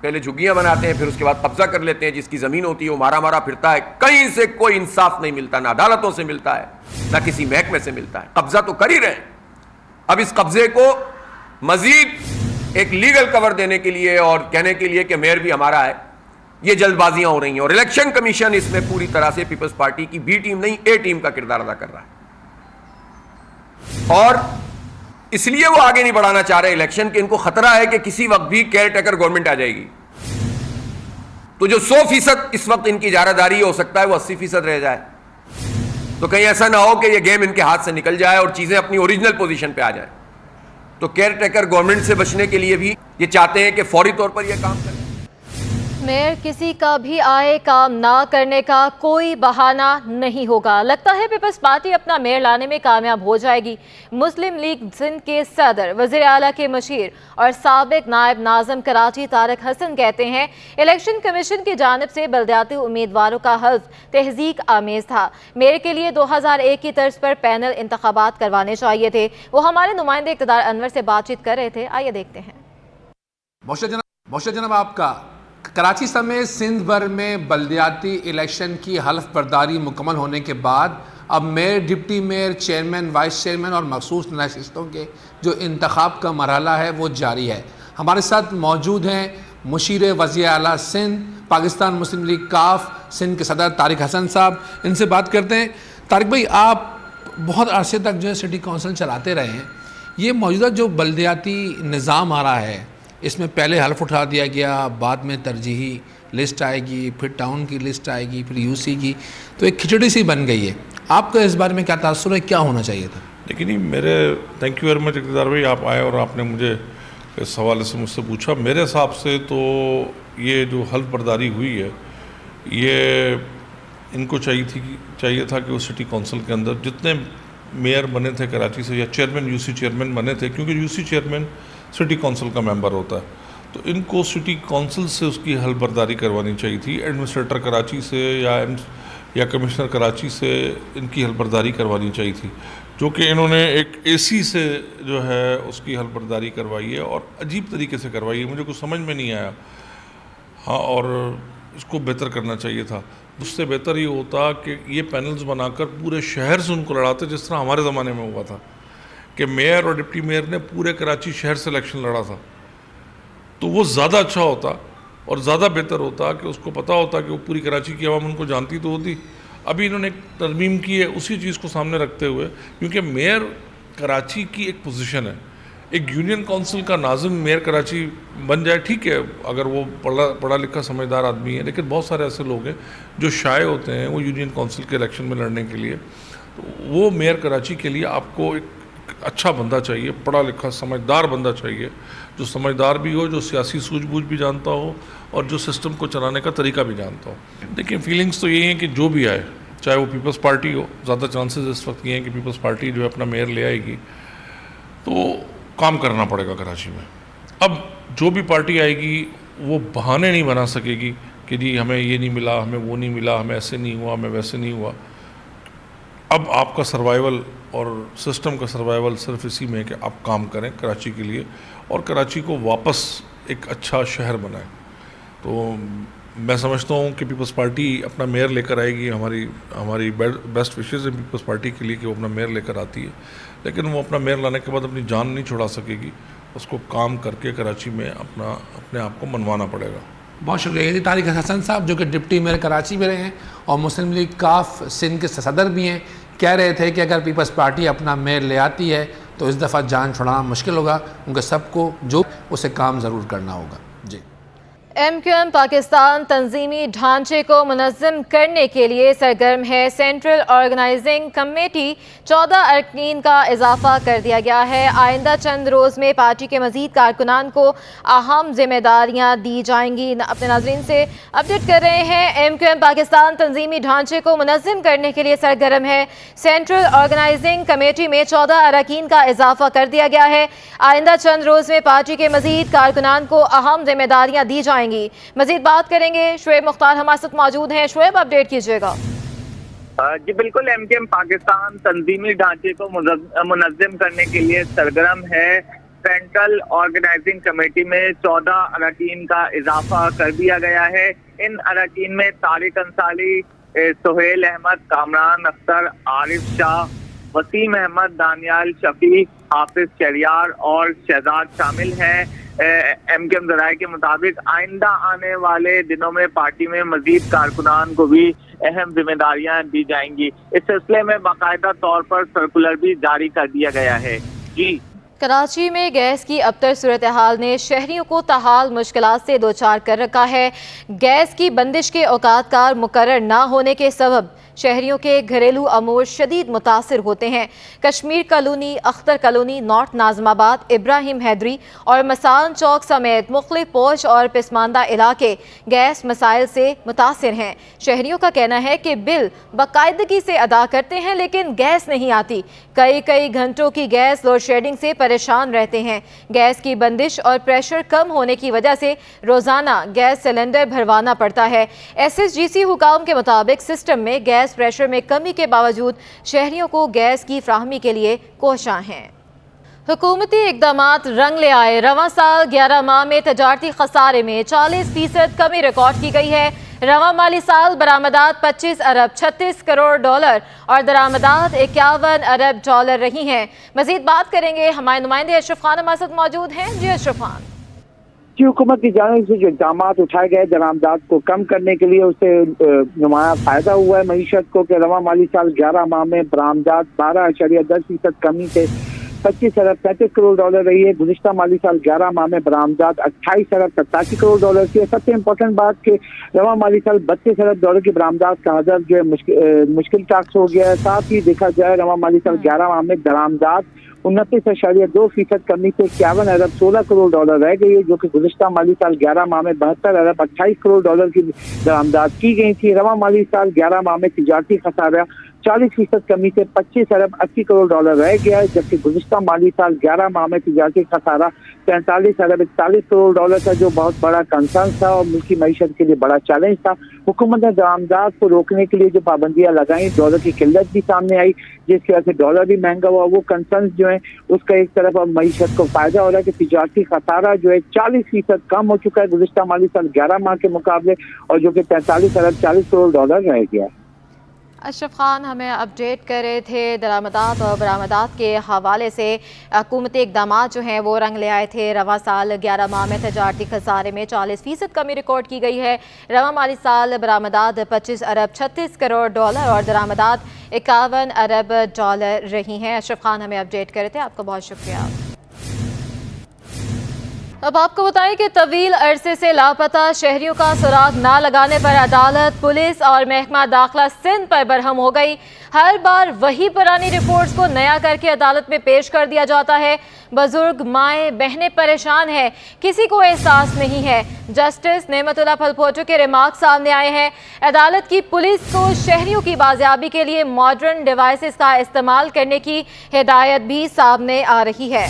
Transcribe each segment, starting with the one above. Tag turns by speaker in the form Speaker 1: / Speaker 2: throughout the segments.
Speaker 1: پہلے جھگیاں بناتے ہیں، پھر اس کے بعد قبضہ کر لیتے ہیں، جس کی زمین ہوتی ہے وہ مارا مارا پھرتا ہے، کہیں سے کوئی انصاف نہیں ملتا، نہ عدالتوں سے ملتا ہے نہ کسی محکمے سے ملتا ہے. قبضہ تو کر ہی رہے ہیں. اب اس قبضے کو مزید ایک لیگل کور دینے کے لیے اور کہنے کے لیے کہ میئر بھی ہمارا ہے، یہ جلد بازیاں ہو رہی ہیں. اور الیکشن کمیشن اس میں پوری طرح سے پیپلز پارٹی کی بی ٹیم نہیں اے ٹیم کا کردار ادا کر رہا ہے، اور اس لیے وہ آگے نہیں بڑھانا چاہ رہے الیکشن کہ ان کو خطرہ ہے کہ کسی وقت بھی کیئر ٹیکر گورنمنٹ آ جائے گی. تو جو 100% اس وقت ان کی اجارہ داری ہو سکتا ہے وہ 80% رہ جائے. تو کہیں ایسا نہ ہو کہ یہ گیم ان کے ہاتھ سے نکل جائے اور چیزیں اپنی اوریجنل پوزیشن پہ آ جائے. تو کیئر ٹیکر گورنمنٹ سے بچنے کے لیے بھی یہ چاہتے ہیں کہ فوری طور پر یہ کام کریں.
Speaker 2: میئر کسی کا بھی آئے کام نہ کرنے کا کوئی بہانہ نہیں ہوگا. لگتا ہے پیپلز پارٹی اپنا میئر لانے میں کامیاب ہو جائے گی. مسلم لیگ سندھ کے صدر، وزیر اعلیٰ کے مشیر اور سابق نائب ناظم کراچی طارق حسن کہتے ہیں الیکشن کمیشن کی جانب سے بلدیاتی امیدواروں کا حلف تہذیب آمیز تھا. میئر کے لیے 2001 کی طرز پر پینل انتخابات کروانے چاہیے تھے. وہ ہمارے نمائندے اقتدار انور سے بات چیت کر رہے تھے، آئیے دیکھتے ہیں.
Speaker 3: بہت جناب آپ کا کراچی سمیت سندھ بھر میں بلدیاتی الیکشن کی حلف برداری مکمل ہونے کے بعد اب mayor, deputy mayor, chairman, vice chairman اور مخصوص نشستوں کے جو انتخاب کا مرحلہ ہے وہ جاری ہے. ہمارے ساتھ موجود ہیں مشیر وزیر اعلیٰ سندھ، پاکستان مسلم لیگ کاف سندھ کے صدر طارق حسن صاحب. ان سے بات کرتے ہیں. طارق بھائی، آپ بہت عرصے تک جو ہے سٹی کونسل چلاتے رہے ہیں. یہ موجودہ جو بلدیاتی نظام آ رہا ہے، اس میں پہلے حلف اٹھا دیا گیا، بعد میں ترجیحی لسٹ آئے گی، پھر ٹاؤن کی لسٹ آئے گی، پھر یو سی کی، تو ایک کھچڑی سی بن گئی ہے. آپ کا اس بارے میں کیا تاثر ہے، کیا ہونا چاہیے تھا؟
Speaker 4: لیکن نہیں، میرے تھینک یو ویری مچ اقتدار بھائی، آپ آئے اور آپ نے مجھے اس حوالے سے مجھ سے پوچھا. میرے حساب سے تو یہ جو حلف برداری ہوئی ہے، یہ ان کو چاہیے تھا کہ وہ سٹی کونسل کے اندر جتنے میئر بنے تھے کراچی سے یا چیئرمین، یو سی چیئرمین بنے تھے، کیونکہ U C chairman city council کا ممبر ہوتا ہے، تو ان کو سٹی کونسل سے اس کی حلف برداری کروانی چاہیے تھی. ایڈمنسٹریٹر کراچی سے یا کمشنر کراچی سے ان کی حلف برداری کروانی چاہیے تھی، جو کہ انہوں نے ایک اے سی سے جو ہے اس کی حلف برداری کروائی ہے اور عجیب طریقے سے کروائی ہے. مجھے کچھ سمجھ میں نہیں آیا. ہاں، اور اس کو بہتر کرنا چاہیے تھا. اس سے بہتر یہ ہوتا کہ یہ پینلز بنا کر پورے شہر سے ان کو لڑاتے، جس طرح ہمارے زمانے میں ہوا تھا کہ میئر اور ڈپٹی میئر نے پورے کراچی شہر سے الیکشن لڑا تھا. تو وہ زیادہ اچھا ہوتا اور زیادہ بہتر ہوتا کہ اس کو پتہ ہوتا کہ وہ پوری کراچی کی عوام ان کو جانتی تو ہوتی. ابھی انہوں نے ایک ترمیم کی ہے اسی چیز کو سامنے رکھتے ہوئے، کیونکہ میئر کراچی کی ایک پوزیشن ہے. ایک یونین کونسل کا ناظم میئر کراچی بن جائے، ٹھیک ہے اگر وہ پڑھا لکھا سمجھدار آدمی ہے، لیکن بہت سارے ایسے لوگ ہیں جو شائع ہوتے ہیں وہ یونین کونسل کے الیکشن میں لڑنے کے لیے. تو وہ میئر کراچی کے لیے آپ کو ایک اچھا بندہ چاہیے، پڑھا لکھا سمجھدار بندہ چاہیے، جو سمجھدار بھی ہو، جو سیاسی سوجھ بوجھ بھی جانتا ہو اور جو سسٹم کو چلانے کا طریقہ بھی جانتا ہو. لیکن فیلنگز تو یہی ہیں کہ جو بھی آئے، چاہے وہ پیپلز پارٹی ہو، زیادہ چانسز اس وقت یہ ہیں کہ پیپلز پارٹی جو ہے اپنا میئر لے آئے گی، تو کام کرنا پڑے گا کراچی میں. اب جو بھی پارٹی آئے گی وہ بہانے نہیں بنا سکے گی کہ جی ہمیں یہ نہیں ملا، ہمیں وہ نہیں ملا، ہمیں ایسے نہیں ہوا، ہمیں ویسے نہیں ہوا. اب آپ کا سروائیول اور سسٹم کا سروائیول صرف اسی میں ہے کہ آپ کام کریں کراچی کے لیے اور کراچی کو واپس ایک اچھا شہر بنائیں. تو میں سمجھتا ہوں کہ پیپلز پارٹی اپنا میئر لے کر آئے گی. ہماری بیسٹ وشیز ہیں پیپلز پارٹی کے لیے کہ وہ اپنا میئر لے کر آتی ہے، لیکن وہ اپنا میئر لانے کے بعد اپنی جان نہیں چھڑا سکے گی. اس کو کام کر کے کراچی میں اپنے آپ کو منوانا پڑے گا.
Speaker 3: بہت شکریہ. یہ طارق حسن صاحب جو کہ ڈپٹی میئر کراچی میں رہے ہیں اور مسلم لیگ کاف سندھ کے صدر بھی ہیں، کہہ رہے تھے کہ اگر پیپلز پارٹی اپنا میئر لے آتی ہے تو اس دفعہ جان چھڑانا مشکل ہوگا، کیونکہ سب کو جو اسے کام ضرور کرنا ہوگا. جی،
Speaker 2: ایم کیو ایم پاکستان تنظیمی ڈھانچے کو منظم کرنے کے لیے سرگرم ہے. سینٹرل آرگنائزنگ کمیٹی 14 ارکین کا اضافہ کر دیا گیا ہے. آئندہ چند روز میں پارٹی کے مزید کارکنان کو اہم ذمہ داریاں دی جائیں گی. اپنے ناظرین سے اپڈیٹ کر رہے ہیں. ایم کیو ایم پاکستان تنظیمی ڈھانچے کو منظم کرنے کے لیے سرگرم ہے. سینٹرل آرگنائزنگ کمیٹی میں 14 اراکین کا اضافہ کر دیا گیا ہے. آئندہ چند روز میں پارٹی کے مزید کارکنان کو اہم ذمہ داریاں دی جائیں گی. مزید بات کریں گے. شعیب مختار ہمارے ساتھ موجود ہیں. شعیب، اپڈیٹ کیجیے گا.
Speaker 5: جی بالکل، ایم کیو ایم پاکستان تنظیمی ڈھانچے کو منظم کرنے کے لیے سرگرم ہے. سینٹرل آرگنائزنگ کمیٹی میں 14 اراکین کا اضافہ کر دیا گیا ہے. ان اراکین میں طارق انصاری، سہیل احمد، کامران اختر، عارف شاہ، وسیم احمد، دانیال شفیق، حافظ شہریار اور شہزاد شامل ہیں. ایم کیو ایم ذرائع کے مطابق آئندہ آنے والے دنوں میں پارٹی میں مزید کارکنان کو بھی اہم ذمہ داریاں دی جائیں گی. اس سلسلے میں باقاعدہ طور پر سرکولر بھی جاری کر دیا گیا ہے. جی.
Speaker 2: کراچی میں گیس کی ابتر صورتحال نے شہریوں کو تاحال مشکلات سے دوچار کر رکھا ہے. گیس کی بندش کے اوقات کار مقرر نہ ہونے کے سبب شہریوں کے گھریلو امور شدید متاثر ہوتے ہیں. Kashmir colony, Akhtar colony, north Nazimabad, Ibrahim حیدری اور مسان چوک سمیت مختلف پوش اور پسماندہ علاقے گیس مسائل سے متاثر ہیں. شہریوں کا کہنا ہے کہ بل باقاعدگی سے ادا کرتے ہیں لیکن گیس نہیں آتی. کئی گھنٹوں کی گیس لوڈ شیڈنگ سے پریشان رہتے ہیں. گیس کی بندش اور پریشر کم ہونے کی وجہ سے روزانہ گیس سلنڈر بھروانا پڑتا ہے. ایس ایس جی سی حکام کے مطابق سسٹم میں گیس پریشر میں کمی کے باوجود شہریوں کو گیس کی فراہمی کے لیے کوشاں ہیں. حکومتی اقدامات رنگ لے آئے. رواں سال 11 ماہ میں تجارتی خسارے میں 40% کمی ریکارڈ کی گئی ہے. رواں مالی سال برآمدات 25 ارب 36 کروڑ ڈالر اور درآمدات 51 ارب ڈالر رہی ہیں. مزید بات کریں گے ہمارے نمائندے اشرف خان ہمارے ساتھ موجود ہیں. جی اشرف خان.
Speaker 5: کی حکومت کی جانب سے جو اقدامات اٹھائے گئے درآمدات کو کم کرنے کے لیے اس سے نمایاں فائدہ ہوا ہے معیشت کو کہ رواں مالی سال 11 ماہ میں برآمدات 12.10% کمی سے 25 ارب 37 کروڑ ڈالر رہی ہے. گزشتہ مالی سال 11 ماہ میں برآمدات 28 ارب 87 کروڑ ڈالر کی ہے. سب سے امپورٹنٹ بات کہ رواں مالی سال 32 ارب ڈالر کی برآمدات کا حذف جو ہے مشکل ٹاکس ہو گیا ہے. ساتھ ہی دیکھا جائے رواں مالی سال 11 ماہ میں درآمدات 29.2% کمی سے 51 ارب 16 کروڑ ڈالر رہ گئی ہے جو کہ گزشتہ مالی سال 11 ماہ میں 72 ارب 28 کروڑ ڈالر کی درآمدات کی گئی تھی. رواں مالی سال 11 ماہ میں تجارتی خسارہ 40% کمی سے 25 ارب 80 کروڑ ڈالر رہ گیا ہے جبکہ گزشتہ مالی سال 11 ماہ میں تجارتی خسارہ 43 ارب 41 کروڑ ڈالر تھا جو بہت بڑا کنسرن تھا اور ملکی معیشت کے لیے بڑا چیلنج تھا. حکومت نے درآمدات کو روکنے کے لیے جو پابندیاں لگائیں ڈالر کی قلت بھی سامنے آئی جس کی وجہ سے ڈالر بھی مہنگا ہوا. وہ کنسرنز جو ہیں اس کا ایک طرف اب معیشت کو فائدہ ہو رہا ہے کہ تجارتی خسارہ جو ہے 40% کم ہو چکا ہے گزشتہ مالی سال 11 ماہ کے مقابلے اور جو کہ 43 ارب 40 کروڑ ڈالر رہ گیا ہے.
Speaker 2: اشرف خان ہمیں اپڈیٹ کر رہے تھے درآمدات اور برآمدات کے حوالے سے. حکومتی اقدامات جو ہیں وہ رنگ لے آئے تھے. رواں سال 11 ماہ میں تجارتی خسارے میں 40% کمی ریکارڈ کی گئی ہے. رواں مالی سال برآمدات 25 ارب 36 کروڑ ڈالر اور درآمدات 51 ارب ڈالر رہی ہیں. اشرف خان ہمیں اپڈیٹ کر رہے تھے. آپ کا بہت شکریہ. اب آپ کو بتائیں کہ طویل عرصے سے لاپتہ شہریوں کا سراغ نہ لگانے پر عدالت، پولیس اور محکمہ داخلہ سندھ پر برہم ہو گئی. ہر بار وہی پرانی رپورٹس کو نیا کر کے عدالت میں پیش کر دیا جاتا ہے. بزرگ، مائیں، بہنیں پریشان ہیں، کسی کو احساس نہیں ہے. جسٹس نعمت اللہ پھلپوٹو کے ریمارک سامنے آئے ہیں. عدالت کی پولیس کو شہریوں کی بازیابی کے لیے ماڈرن ڈیوائسز کا استعمال کرنے کی ہدایت بھی سامنے آ رہی ہے.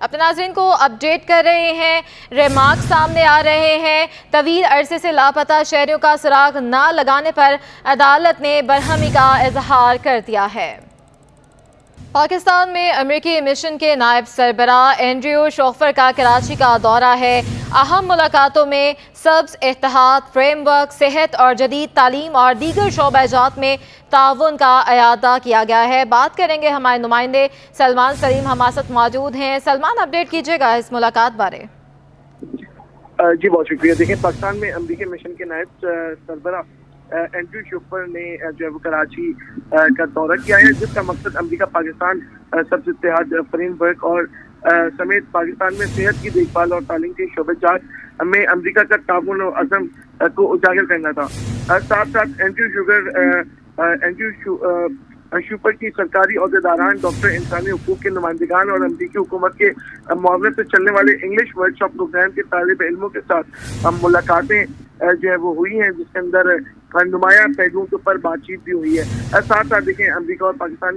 Speaker 2: اپنے ناظرین کو اپڈیٹ کر رہے ہیں. ریمارک سامنے آ رہے ہیں. طویل عرصے سے لاپتہ شہریوں کا سراغ نہ لگانے پر عدالت نے برہمی کا اظہار کر دیا ہے. پاکستان میں امریکی مشن کے نائب سربراہ اینڈریو شوفر کا کراچی کا دورہ ہے. اہم ملاقاتوں میں سبز اتحاد فریم ورک، صحت اور جدید تعلیم اور دیگر شعبہ جات میں تعاون کا اعادہ کیا گیا ہے. بات کریں گے ہمارے نمائندے سلمان سلیم ہمارے ساتھ موجود ہیں. سلمان، اپڈیٹ کیجیے گا اس ملاقات بارے.
Speaker 6: جی بہت شکریہ. دیکھیں، پاکستان میں امریکی مشن کے نائب سربراہ اینڈریو شوفر نے جو ہے وہ کراچی کا دورہ کیا ہے جس کا مقصد امریکہ پاکستان سبز اتحاد فریم ورک اور سمیت پاکستان میں صحت کی دیکھ بھال اور تعلیم کے شعبے جات میں امریکہ کا تعاون و عزم کو اجاگر کرنا تھا. ساتھ ساتھ اینڈریو شوفر کی سرکاری عہدیداران، ڈاکٹر انسانی حقوق کے نمائندگان اور امریکی حکومت کے معاونت سے چلنے والے انگلش ورک شاپ پروگرام کے طالب علموں کے ساتھ ملاقاتیں جو ہے وہ ہوئی ہیں جس کے اندر نمایاں پہلوؤں کے اوپر بات چیت بھی ہوئی ہے. ساتھ ساتھ دیکھیں، امریکہ اور پاکستان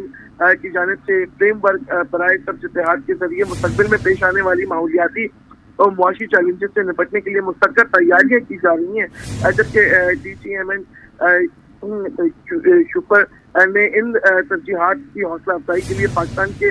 Speaker 6: کی جانب سے فریم ورک برائے سبز اتحاد کے ذریعے مستقبل میں پیش آنے والی ماحولیاتی اور معاشی چیلنجز سے نپٹنے کے لیے مستقل تیاریاں کی جا رہی ہیں. جبکہ ڈی سی ایم این شوفر نے ان ترجیحات کی حوصلہ افزائی کے لیے پاکستان کے